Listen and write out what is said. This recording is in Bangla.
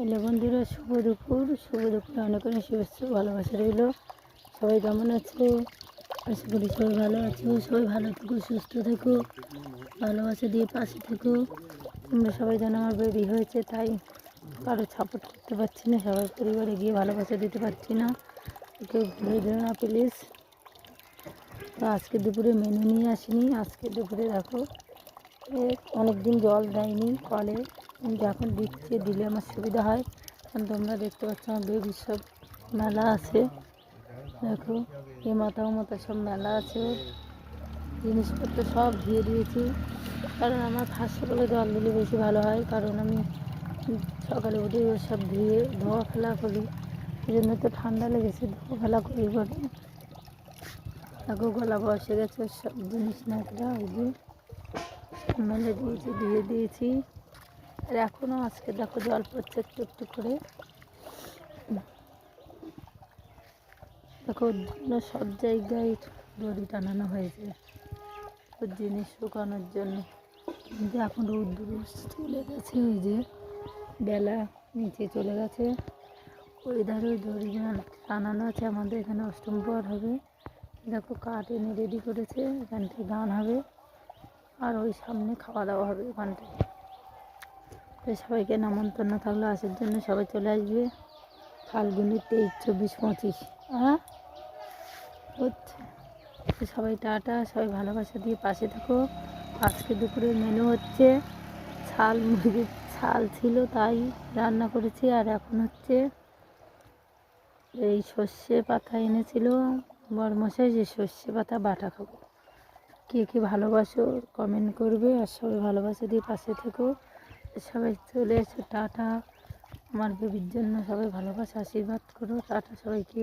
হ্যালো বন্ধুরা, শুভ দুপুরে অনেক অনেক শুভেচ্ছা ভালোবাসা রইল। সবাই কেমন আছো? আশা করি সবাই ভালো আছো। সবাই ভালো থেকো, সুস্থ থেকো, ভালোবাসা দিয়ে পাশে থেকো। তোমরা সবাই যেন আমার বেবি হয়েছে তাই কারো সাপোর্ট করতে পারছি না, সবার পরিবারে গিয়ে ভালোবাসা দিতে পারছি না, কেউ ভুলে দিও না প্লিজ। তো আজকে দুপুরে মেনু নিয়ে আসিনি। আজকে দুপুরে দেখো অনেক দিন জল দেয়নি কলে, কিন্তু এখন দিচ্ছে, দিলে আমার সুবিধা হয়। কারণ তোমরা দেখতে পাচ্ছ আমার বেবির সব মেলা আছে, দেখো এ মাথা ও মাথা সব মেলা আছে, জিনিসপত্র সব ধুয়ে দিয়েছি। কারণ আমার ফার্স্ট সকালে জল দিলে বেশি ভালো হয়, কারণ আমি সকালে উঠে সব ধোয়া ফেলা করি, এই জন্য তো ঠান্ডা লেগেছে, ধোয়া ফেলা করি বলে। দেখো গলা বসে গেছে, সব জিনিস নাকড়া ওই যে মেলে দিয়েছি, ধুয়ে দিয়েছি। আর এখনও আজকে দেখো জল পড়ছে একটু একটু করে। দেখো ওর জন্য সব জায়গায় দড়ি টানানো হয়েছে ওর জিনিস শুকানোর জন্য, কিন্তু এখন রোদ্দুর চলে গেছে, ওই যে বেলা নিচে চলে গেছে। ওই ধারে দড়ি টানানো আছে, আমাদের এখানে অষ্টম প্রহর হবে। দেখো কাঠ এনে রেডি করেছে, এখান থেকে গান হবে আর ওই সামনে খাওয়া দাওয়া হবে ওখানটায়। তো সবাইকে নেমন্তন্ন থাকলে আসার জন্য সবাই চলে আসবে। ফাল্গুনি 23, 24, 25 হচ্ছে। তো সবাই টাটা, সবাই ভালোবাসা দিয়ে পাশে থাকো। আজকে দুপুরের মেনু হচ্ছে মুরগির ছাল ছিল তাই রান্না করেছি, আর এখন হচ্ছে এই সর্ষে পাতা এনেছিল বরমশাই, যে সর্ষে পাতা বাটা খাবো। কে কে ভালোবাসো কমেন্ট করবে, আর সবাই ভালোবাসা দিয়ে পাশে থেকো। সবাই চলে এসো, টাটা। আমার বেবির জন্য সবাই ভালোবাসা আশীর্বাদ করো, টাটা সবাইকে।